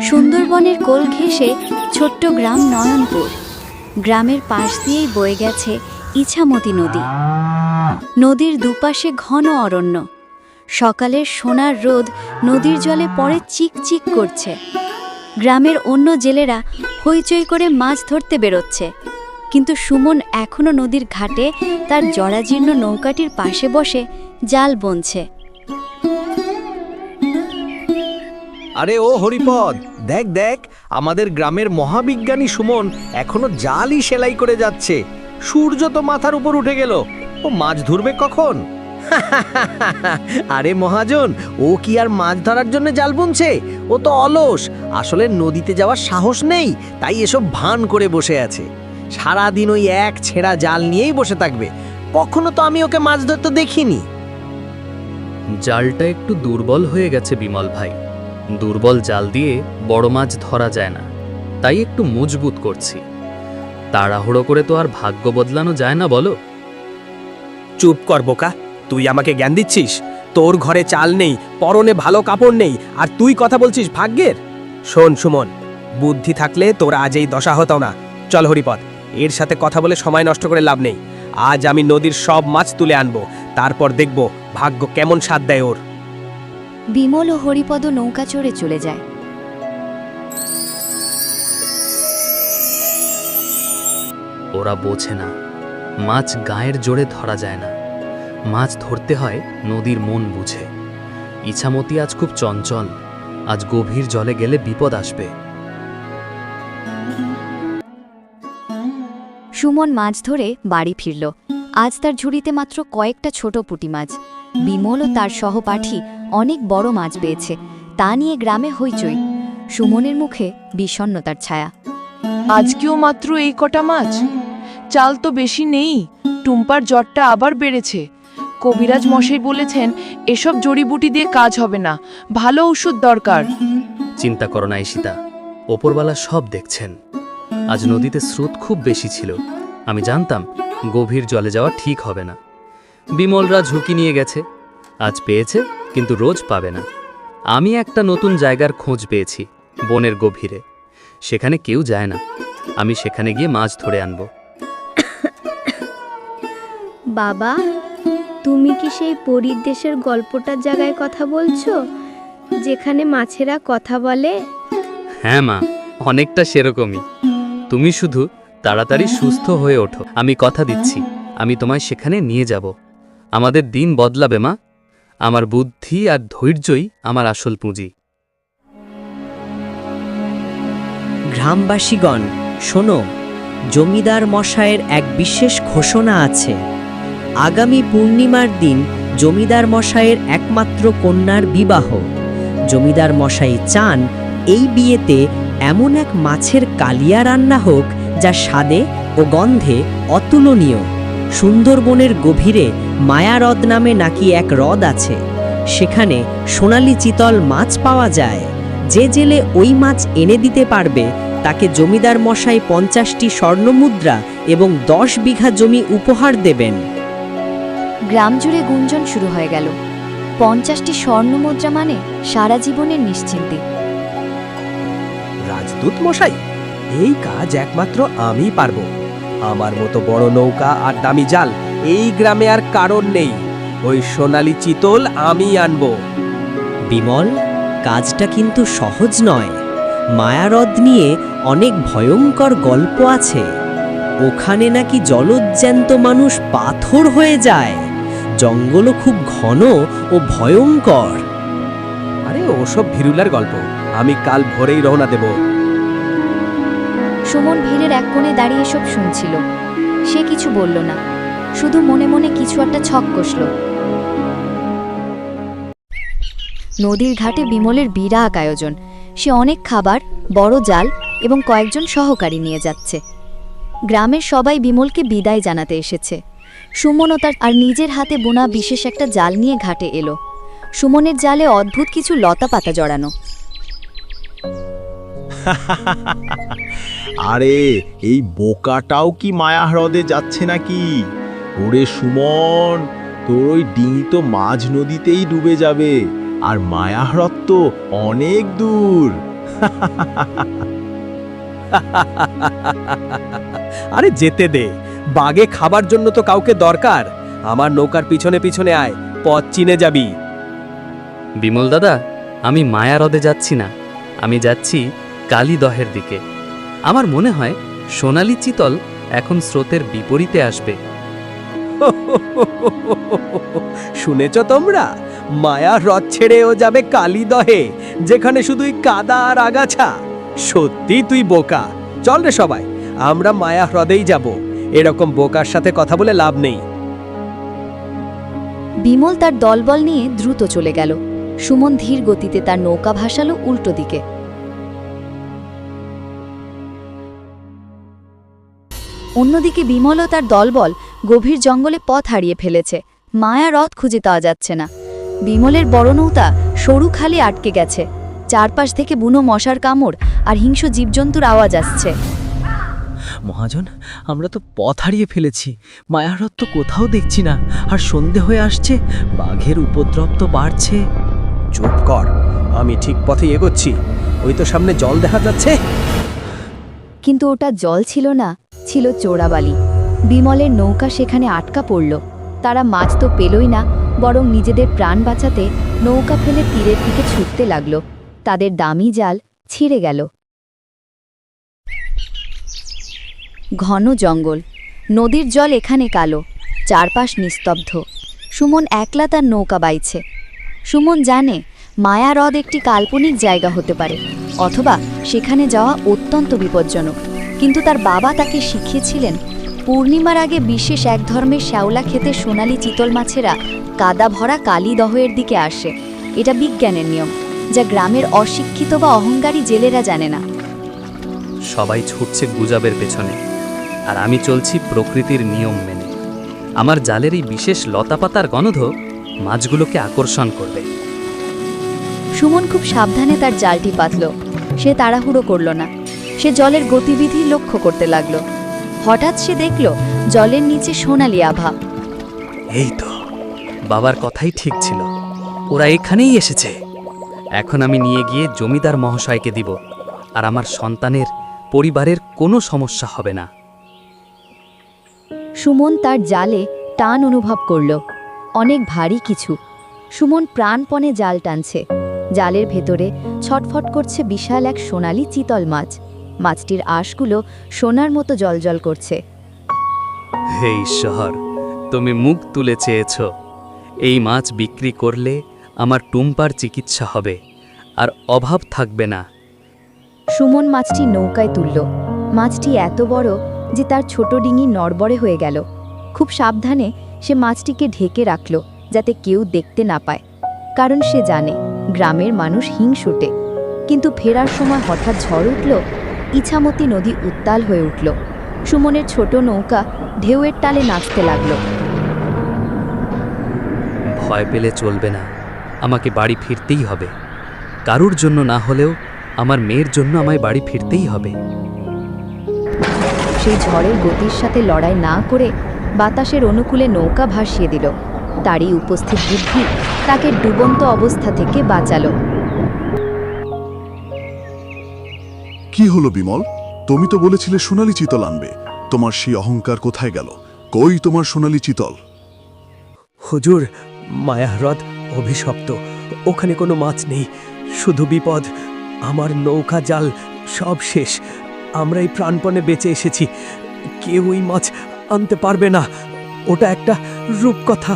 সুন্দরবনের কোল ঘেঁষে ছোট্ট গ্রাম নয়নপুর। গ্রামের পাশ দিয়েই বয়ে গেছে ইছামতি নদী। নদীর দুপাশে ঘন অরণ্য। সকালের সোনার রোদ নদীর জলে পড়ে চিকচিক করছে। গ্রামের অন্য জেলেরা হইচই করে মাছ ধরতে বেরোচ্ছে, কিন্তু সুমন এখনো নদীর ঘাটে তার জরাজীর্ণ নৌকাটির পাশে বসে জাল বুনছে। আরে ও হরিপদ, দেখ দেখ, আমাদের গ্রামের মহাবিজ্ঞানী সুমন এখনো জালই সেলাই করে যাচ্ছে। সূর্য তো মাথার উপর উঠে গেল, ও মাছ ধরবে কখন? আরে মহাজন, ও কি আর মাছ ধরার জন্য জাল বুনছে? ও তো অলস, আসলে নদীতে যাওয়ার সাহস নেই, তাই এসব ভান করে বসে আছে। সারাদিন ওই এক ছেঁড়া জাল নিয়েই বসে থাকবে। কখনো তো আমি ওকে মাছ ধরতে দেখিনি। জালটা একটু দুর্বল হয়ে গেছে বিমল ভাই। দুর্বল জাল দিয়ে বড় মাছ ধরা যায় না, তাই একটু মজবুত করছি। তাড়াহুড়ো করে তো আর ভাগ্য বদলানো যায় না, বলো? চুপ কর বোকা, তুই আমাকে জ্ঞান দিচ্ছিস? তোর ঘরে চাল নেই, পরনে ভালো কাপড় নেই, আর তুই কথা বলছিস ভাগ্যের? শোন সুমন, বুদ্ধি থাকলে তোর আজ এই দশা হতো না। চল হরিপদ, এর সাথে কথা বলে সময় নষ্ট করে লাভ নেই। আজ আমি নদীর সব মাছ তুলে আনবো, তারপর দেখব ভাগ্য কেমন সাথ দেয় ওর। বিমল ও হরিপদ নৌকা চড়ে চলে যায়। ওরা বোঝে না, মাছ গায়ের জোরে ধরা যায় না, মাছ ধরতে হয় নদীর মন বুঝে। ইছামতি আজ খুব চঞ্চল, আজ গভীর জলে গেলে বিপদ আসবে। সুমন মাছ ধরে বাড়ি ফিরল। আজ তার ঝুড়িতে মাত্র কয়েকটা ছোট পুঁটি মাছ। বিমল ও তার সহপাঠী অনেক বড় মাছ পেয়েছে, তা নিয়ে গ্রামে হইচই। সুমনের মুখে বিষণ্ণতার ছায়া। আজকেও মাত্র এই কটা মাছ? চাল তো বেশি নেই, টুম্পার জ্বরটা আবার বেড়েছে। কবিরাজ মশাই বলেছেন এসব জড়িবুটি দিয়ে কাজ হবে না, ভালো ওষুধ দরকার। চিন্তা করো না ঈশিতা, ওপরওয়ালা সব দেখছেন। আজ নদীতে স্রোত খুব বেশি ছিল, আমি জানতাম গভীর জলে যাওয়া ঠিক হবে না। বিমলরা ঝুঁকি নিয়ে গেছে, আজ পেয়েছে, কিন্তু রোজ পাবে না। আমি একটা নতুন জায়গার খোঁজ পেয়েছি, বনের গভীরে। সেখানে কেউ যায় না, আমি সেখানে গিয়ে মাছ ধরে আনব। বাবা, তুমি কি সেই পরীর দেশের গল্পটার জায়গায় কথা বলছো, যেখানে মাছেরা কথা বলে? হ্যাঁ মা, অনেকটা সেরকমই। তুমি শুধু তাড়াতাড়ি সুস্থ হয়ে ওঠো, আমি কথা দিচ্ছি আমি তোমায় সেখানে নিয়ে যাব। আমাদের দিন বদলাবে মা, আমার বুদ্ধি আর ধৈর্যই আমার আসল পুঁজি। গ্রামবাসীগণ শোনো, জমিদার মশায়ের এক বিশেষ ঘোষণা আছে। আগামী পূর্ণিমার দিন জমিদার মশায়ের একমাত্র কন্যার বিবাহ। জমিদার মশাই চান এই বিয়েতে এমন এক মাছের কালিয়া রান্না হোক যা স্বাদে ও গন্ধে অতুলনীয়। সুন্দরবনের গভীরে মায়াহ্রদ নামে নাকি এক হ্রদ আছে, সেখানে সোনালি চিতল মাছ পাওয়া যায়। যে জেলে ওই মাছ এনে দিতে পারবে তাকে জমিদার মশাই 50টি স্বর্ণমুদ্রা এবং 10 বিঘা জমি উপহার দেবেন। গ্রাম জুড়ে গুঞ্জন শুরু হয়ে গেল। 50টি স্বর্ণমুদ্রা মানে সারা জীবনের নিশ্চিন্তি। রাজদূত মশাই, এই কাজ একমাত্র আমিই পারবো। আমার মতো বড় নৌকা আর দামি জাল এই গ্রামে আর কারণ নেই। ওই সোনালি চিতল আমি আনবো। বিমল, কাজটা কিন্তু সহজ নয়। মায়াহ্রদ নিয়ে অনেক ভয়ঙ্কর গল্প আছে। ওখানে নাকি জলজ্যান্ত মানুষ পাথর হয়ে যায়। জঙ্গলও খুব ঘন ও ভয়ঙ্কর। আরে ওসব ভিরুলার গল্প, আমি কাল ভোরেই রওনা দেব। সুমন ভিড়ের এক কোণে দাঁড়িয়ে সব শুনছিল। সে কিছু বলল না, শুধু মনে মনে কিছু একটা ছক কষল। নদীর ঘাটে বিমলের বিরাট আয়োজন। সে অনেক খাবার, বড় জাল এবং কয়েকজন সহকারী নিয়ে যাচ্ছে। গ্রামের সবাই বিমলকে বিদায় জানাতে এসেছে। সুমনও তার আর নিজের হাতে বোনা বিশেষ একটা জাল নিয়ে ঘাটে এলো। সুমনের জালে অদ্ভুত কিছু লতা পাতা জড়ানো। আরে এই বোকাটাও কি মায়াহ্রদে যাচ্ছে নাকি? ওরে সুমন, তোর ওই ডিঙি তো মাঝ নদীতেই ডুবে যাবে, আর মায়াহ্রদ তো অনেক দূর। আরে যেতে দে, বাগে খাবার জন্য তো কাউকে দরকার। আমার নৌকার পিছনে পিছনে আয়, পথ চিনে যাবি। বিমল দাদা, আমি মায়া হ্রদে যাচ্ছি না, আমি যাচ্ছি কালীদহের দিকে। আমার মনে হয় সোনালী চিতল এখন স্রোতের বিপরীতে আসবে। শুনেছ তোমরা? মায়া হ্রদ ছেড়েও যাবে কালীদহে, যেখানে শুধুই কাদা আর আগাছা। সত্যি তুই বোকা। চল রে সবাই, আমরা মায়া হ্রদেই যাব। এরকম বোকার সাথে কথা বলে লাভ নেই। বিমল তার দলবল নিয়ে দ্রুত চলে গেল। সুমন ধীর গতিতে তার নৌকা ভাসালো উল্টো দিকে। অন্যদিকে বিমল ও তার দলবল গভীর জঙ্গলে পথ হারিয়ে ফেলেছে। মায়া হ্রদ খুঁজে পাওয়া যাচ্ছে না। বিমলের বড় নৌকা সরু খালে আটকে গেছে। চারপাশ থেকে বুনো মশার কামড় আর হিংস্র জীবজন্তুর আওয়াজ আসছে। মহাজন, আমরা তো পথ হারিয়ে ফেলেছি। মায়াহ্রদ তো কোথাও দেখছি না, আর সন্ধে হয়ে আসছে, বাঘের উপদ্রব তো বাড়ছে। চুপ কর, আমি ঠিক পথে এগোচ্ছি। ওই তো সামনে জল দেখা যাচ্ছে। কিন্তু ওটা জল ছিল না, ছিল চোরাবালি। বিমলের নৌকা সেখানে আটকা পড়ল। তারা মাছ তো পেলই না, বরং নিজেদের প্রাণ বাঁচাতে নৌকা ফেলে তীরের দিকে ছুটতে লাগল। তাদের দামি জাল ছিঁড়ে গেল। ঘন জঙ্গল, নদীর জল এখানে কালো, চারপাশ নিস্তব্ধ। সুমন একলা তার নৌকা বাইছে। সুমন জানে মায়া হ্রদ একটি কাল্পনিক জায়গা হতে পারে, অথবা সেখানে যাওয়া অত্যন্ত বিপজ্জনক। কিন্তু তার বাবা তাকে শিখিয়েছিলেন পূর্ণিমার আগে বিশেষ এক ধর্মের শ্যাওলা খেতে সোনালী চিতল মাছেরা কাদা ভরা কালীদহের দিকে আসে। এটা বিজ্ঞানের নিয়ম, যা গ্রামের অশিক্ষিত বা অহংকারী জেলেরা জানে না। সবাই ছুটছে গুজবের পেছনে, আর আমি চলছি প্রকৃতির নিয়ম মেনে। আমার জালের এই বিশেষ লতাপাতার গন্ধ মাছগুলোকে আকর্ষণ করবে। সুমন খুব সাবধানে তার জালটি পাতল। সে তাড়াহুড়ো করল না, সে জলের গতিবিধি লক্ষ্য করতে লাগলো। হঠাৎ সে দেখল জলের নিচে সোনালি আভা। এই তো, বাবার কথাই ঠিক ছিল, ওরা এখানেই এসেছে। এখন আমি নিয়ে গিয়ে জমিদার মহাশয়কে দিব, আর আমার সন্তানের পরিবারের কোনো সমস্যা হবে না। সুমন তার জালে টান অনুভব করল, অনেক ভারী কিছু। সুমন প্রাণপণে জাল টানছে। জালের ভেতরে ছটফট করছে বিশাল এক সোনালি চিতল মাছ। মাছটির আঁশগুলো সোনার মতো জলজল করছে। হে ঈশ্বর, তুমি মুখ তুলে চেয়েছ। এই মাছ বিক্রি করলে আমার টুম্পার চিকিৎসা হবে, আর অভাব থাকবে না। সুমন মাছটি নৌকায় তুলল। মাছটি এত বড় যে তার ছোট ডিঙি নড়বড়ে হয়ে গেল। খুব সাবধানে সে মাছটিকে ঢেকে রাখল, যাতে কেউ দেখতে না পায়, কারণ সে জানে গ্রামের মানুষ হিংসুটে। কিন্তু ফেরার সময় হঠাৎ ঝড় উঠল। ইছামতি নদী উত্তাল হয়ে উঠল। সুমনের ছোট নৌকা ঢেউয়ের তালে নাচতে লাগল। ভয় পেলে চলবে না, আমাকে বাড়ি ফিরতেই হবে। কারুর জন্য না হলেও আমার মেয়ের জন্য আমায় বাড়ি ফিরতেই হবে। সেই ঝড়ের গতির সাথে লড়াই না করে বাতাসের অনুকূলে নৌকা ভাসিয়ে দিল। তারই উপস্থিত বুদ্ধি তাকে ডুবন্ত অবস্থা থেকে বাঁচালো। কি হলো বিমল? তুমি তো বলেছিলে সোনালী চিতল আনবে। তোমার সেই অহংকার কোথায় গেল? কই তোমার সোনালী চিতল? হুজুর, মায়া হ্রদ অভিশপ্ত। ওখানে কোনো মাছ নেই, শুধু বিপদ। আমার নৌকা জাল সব শেষ। আমরা এই প্রাণপণে বেঁচে এসেছি। কেউ ওই মাছ আনতে পারবে না। ওটা একটা রূপকথা।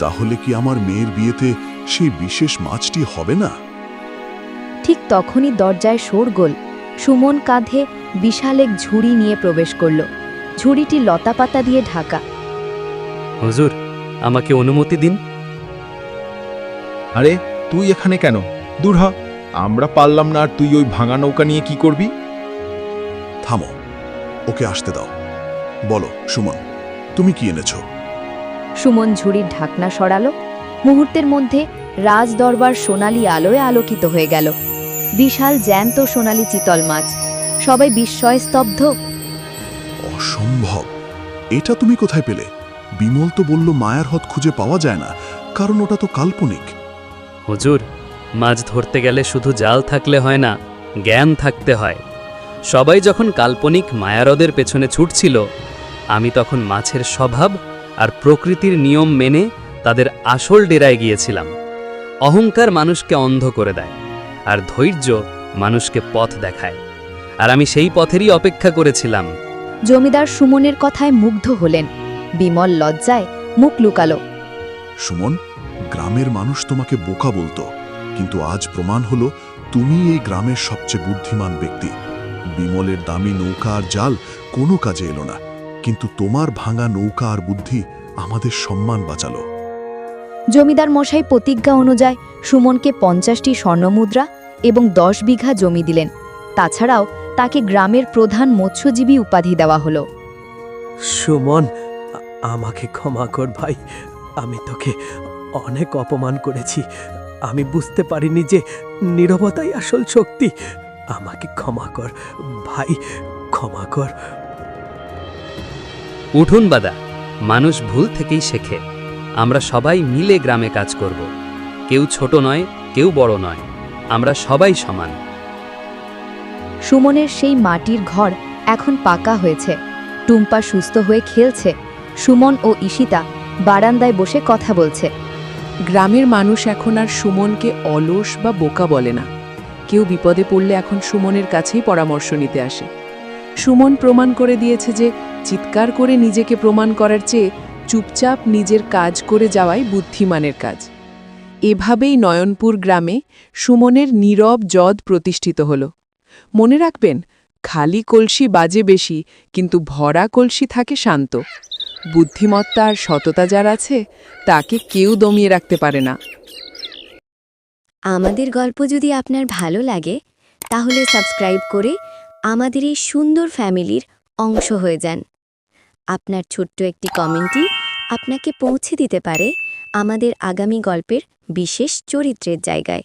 তাহলে কি আমার মেয়ের বিয়েতে সেই বিশেষ মাছটি হবে না? ঠিক তখনই দরজায় শোরগোল। সুমন কাঁধে বিশাল এক ঝুড়ি নিয়ে প্রবেশ করল। ঝুড়িটি লতাপাতা দিয়ে ঢাকা। হুজুর, আমাকে অনুমতি দিন। আরে তুই এখানে কেন? দূর হ, আমরা পারলাম না আর তুই ওই ভাঙা নৌকা নিয়ে কি করবি? থামো, ওকে আসতে দাও। বলো সুমন, তুমি কি এনেছো? সুমন ঝুড়ির ঢাকনা সরালো। মুহূর্তের মধ্যে রাজদরবার সোনালি আলোয় আলোকিত হয়ে গেল। বিশাল জ্যান্ত সোনালি চিতল মাছ। সবাই বিস্ময়ে স্তব্ধ। অসম্ভব! এটা তুমি কোথায় পেলে? বিমল তো বলল মায়ার হ্রদ খুঁজে পাওয়া যায় না, কারণ ওটা তো কাল্পনিক। হুজুর, মাছ ধরতে গেলে শুধু জাল থাকলে হয় না, জ্ঞান থাকতে হয়। সবাই যখন কাল্পনিক মায়াহ্রদের পেছনে ছুটছিল, আমি তখন মাছের স্বভাব আর প্রকৃতির নিয়ম মেনে তাদের আসল ডেরায় গিয়েছিলাম। অহংকার মানুষকে অন্ধ করে দেয়, আর ধৈর্য মানুষকে পথ দেখায়। আর আমি সেই পথেরই অপেক্ষা করেছিলাম। জমিদার সুমনের কথায় মুগ্ধ হলেন। বিমল লজ্জায় মুখ লুকালো। সুমন, গ্রামের মানুষ তোমাকে বোকা বলতো, কিন্তু আজ প্রমাণ হলো তুমি এই গ্রামের সবচেয়ে বুদ্ধিমান ব্যক্তি। বিমলের দামি নৌকা আর জাল কোনো কাজে এলো না, কিন্তু তোমার ভাঙা নৌকা আর বুদ্ধি আমাদের সম্মান বাঁচালো। জমিদার মশাই প্রতিজ্ঞা অনুযায়ী সুমনকে 50টি স্বর্ণমুদ্রা এবং 10 বিঘা জমি দিলেন। তাছাড়াও তাকে গ্রামের প্রধান মৎস্যজীবী উপাধি দেওয়া হলো। সুমন, আমাকে ক্ষমা কর ভাই, আমি তোকে অনেক অপমান করেছি। আমি বুঝতে পারিনি যে নীরবতাই আসল শক্তি। আমাকে ক্ষমা কর ভাই, ক্ষমা কর। উঠুন বাদা, মানুষ ভুল থেকেই শেখে। আমরা সবাই মিলে গ্রামে কাজ করব। কেউ ছোট নয়, কেউ বড় নয়, আমরা সবাই সমান। সুমনের সেই মাটির ঘর এখন পাকা হয়েছে। টুম্পা সুস্থ হয়ে খেলছে। সুমন ও ঈশিতা বারান্দায় বসে কথা বলছে। গ্রামের মানুষ এখন আর সুমনকে অলস বা বোকা বলে না। কেউ বিপদে পড়লে এখন সুমনের কাছেই পরামর্শ নিতে আসে। সুমন প্রমাণ করে দিয়েছে যে চিৎকার করে নিজেকে প্রমাণ করার চেয়ে চুপচাপ নিজের কাজ করে যাওয়াই বুদ্ধিমানের কাজ। এভাবেই নয়নপুর গ্রামে সুমনের নীরব জদ প্রতিষ্ঠিত হল। মনে রাখবেন, খালি কলসি বাজে বেশি, কিন্তু ভরা কলসি থাকে শান্ত। বুদ্ধিমত্তা আর সততা যার আছে, তাকে কেউ দমিয়ে রাখতে পারে না। আমাদের গল্প যদি আপনার ভালো লাগে, তাহলে সাবস্ক্রাইব করে আমাদের এই সুন্দর ফ্যামিলির অংশ হয়ে যান। আপনার ছোট্ট একটি কমেন্টই আপনাকে পৌঁছে দিতে পারে আমাদের আগামী গল্পের বিশেষ চরিত্রের জায়গায়।